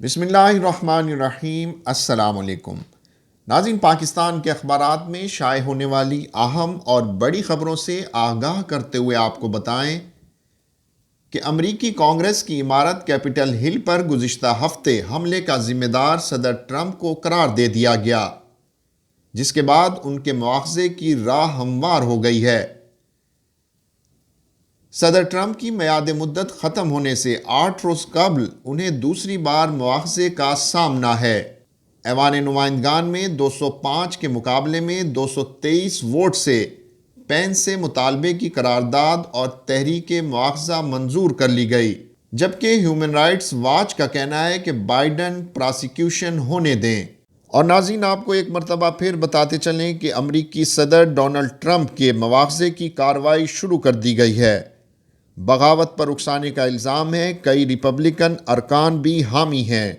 بسم اللہ الرحمن الرحیم۔ السلام علیکم ناظرین، پاکستان کے اخبارات میں شائع ہونے والی اہم اور بڑی خبروں سے آگاہ کرتے ہوئے آپ کو بتائیں کہ امریکی کانگریس کی عمارت کیپٹل ہل پر گزشتہ ہفتے حملے کا ذمہ دار صدر ٹرمپ کو قرار دے دیا گیا، جس کے بعد ان کے مواخذے کی راہ ہموار ہو گئی ہے۔ صدر ٹرمپ کی میعاد مدت ختم ہونے سے 8 روز قبل انہیں دوسری بار مواخذے کا سامنا ہے۔ ایوان نمائندگان میں 205 کے مقابلے میں 223 ووٹ سے پینس سے مطالبے کی قرارداد اور تحریک مواخذہ منظور کر لی گئی، جبکہ ہیومن رائٹس واچ کا کہنا ہے کہ بائیڈن پراسیکیوشن ہونے دیں۔ اور ناظرین، آپ کو ایک مرتبہ پھر بتاتے چلیں کہ امریکی صدر ڈونلڈ ٹرمپ کے مواخذے کی کارروائی شروع کر دی گئی ہے۔ بغاوت پر اکسانے کا الزام ہے، کئی ریپبلکن ارکان بھی حامی ہیں۔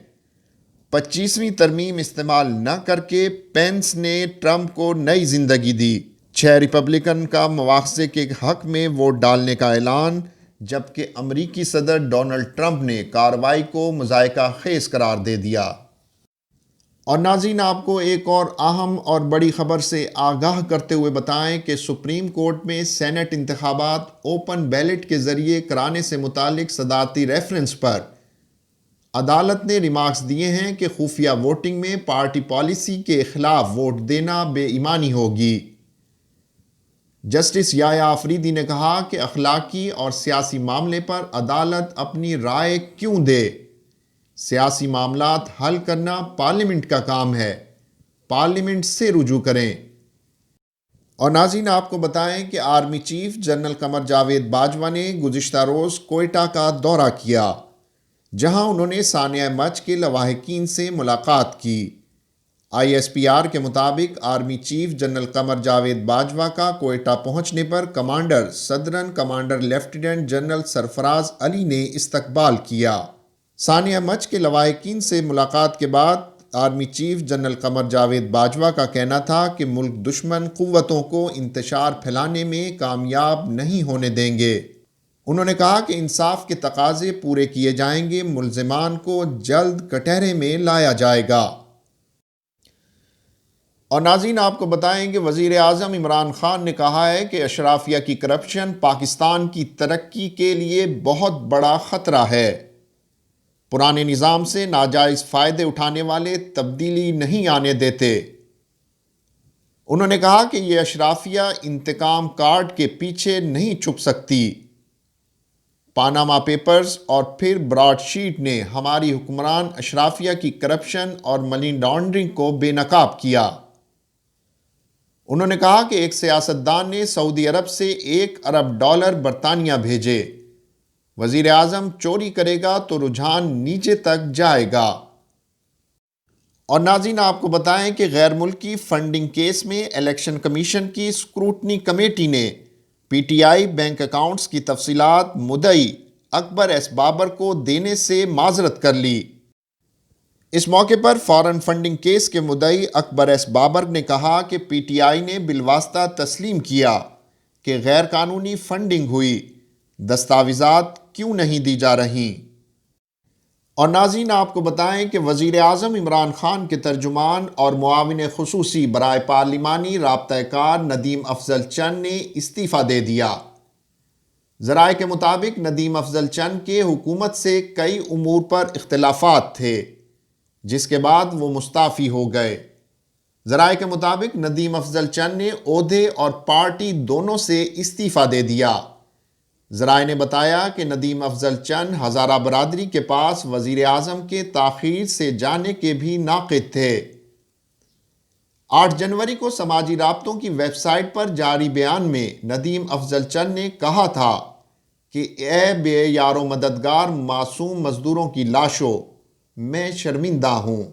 25ویں ترمیم استعمال نہ کر کے پینس نے ٹرمپ کو نئی زندگی دی۔ 6 ریپبلکن کا مواخذے کے حق میں ووٹ ڈالنے کا اعلان، جبکہ امریکی صدر ڈونلڈ ٹرمپ نے کارروائی کو مضحکہ خیز قرار دے دیا۔ اور ناظرین، آپ کو ایک اور اہم اور بڑی خبر سے آگاہ کرتے ہوئے بتائیں کہ سپریم کورٹ میں سینٹ انتخابات اوپن بیلٹ کے ذریعے کرانے سے متعلق صدارتی ریفرنس پر عدالت نے ریمارکس دیے ہیں کہ خفیہ ووٹنگ میں پارٹی پالیسی کے خلاف ووٹ دینا بے ایمانی ہوگی۔ جسٹس یحییٰ آفریدی نے کہا کہ اخلاقی اور سیاسی معاملے پر عدالت اپنی رائے کیوں دے؟ سیاسی معاملات حل کرنا پارلیمنٹ کا کام ہے، پارلیمنٹ سے رجوع کریں۔ اور ناظرین، آپ کو بتائیں کہ army chief general Qamar Javed Bajwa نے گزشتہ روز کوئٹہ کا دورہ کیا، جہاں انہوں نے سانحہ مچھ کے لواحقین سے ملاقات کی۔ ISPR کے مطابق army chief general Qamar Javed Bajwa کا کوئٹہ پہنچنے پر کمانڈر صدرن کمانڈر لیفٹیننٹ جنرل سرفراز علی نے استقبال کیا۔ سانحہ مچھ کے لواحقین سے ملاقات کے بعد army chief general Qamar Javed Bajwa کا کہنا تھا کہ ملک دشمن قوتوں کو انتشار پھیلانے میں کامیاب نہیں ہونے دیں گے۔ انہوں نے کہا کہ انصاف کے تقاضے پورے کیے جائیں گے، ملزمان کو جلد کٹہرے میں لایا جائے گا۔ اور ناظرین، آپ کو بتائیں کہ وزیر اعظم عمران خان نے کہا ہے کہ اشرافیہ کی کرپشن پاکستان کی ترقی کے لیے بہت بڑا خطرہ ہے۔ پرانے نظام سے ناجائز فائدے اٹھانے والے تبدیلی نہیں آنے دیتے۔ انہوں نے کہا کہ یہ اشرافیہ انتقام کارڈ کے پیچھے نہیں چھپ سکتی۔ پاناما پیپرز اور پھر براڈ شیٹ نے ہماری حکمران اشرافیہ کی کرپشن اور منی لانڈرنگ کو بے نقاب کیا۔ انہوں نے کہا کہ ایک سیاستدان نے سعودی عرب سے $1 ارب برطانیہ بھیجے۔ وزیر اعظم چوری کرے گا تو رجحان نیچے تک جائے گا۔ اور ناظرین، آپ کو بتائیں کہ غیر ملکی فنڈنگ کیس میں الیکشن کمیشن کی اسکروٹنی کمیٹی نے PTI بینک اکاؤنٹس کی تفصیلات مدعی اکبر ایس بابر کو دینے سے معذرت کر لی۔ اس موقع پر فارن فنڈنگ کیس کے مدعی اکبر ایس بابر نے کہا کہ PTI نے بالواسطہ تسلیم کیا کہ غیر قانونی فنڈنگ ہوئی، دستاویزات کیوں نہیں دی جا رہی۔ اور ناظرین، آپ کو بتائیں کہ وزیر اعظم عمران خان کے ترجمان اور معاون خصوصی برائے پارلیمانی رابطہ کار ندیم افضل چند نے استعفیٰ دے دیا۔ ذرائع کے مطابق ندیم افضل چند کے حکومت سے کئی امور پر اختلافات تھے، جس کے بعد وہ مستعفی ہو گئے۔ ذرائع کے مطابق ندیم افضل چند نے عہدے اور پارٹی دونوں سے استعفیٰ دے دیا۔ ذرائع نے بتایا کہ ندیم افضل چند ہزارہ برادری کے پاس وزیر اعظم کے تاخیر سے جانے کے بھی ناقد تھے۔ 8 جنوری کو سماجی رابطوں کی ویب سائٹ پر جاری بیان میں ندیم افضل چند نے کہا تھا کہ اے بے یار و مددگار معصوم مزدوروں کی لاشوں، میں شرمندہ ہوں۔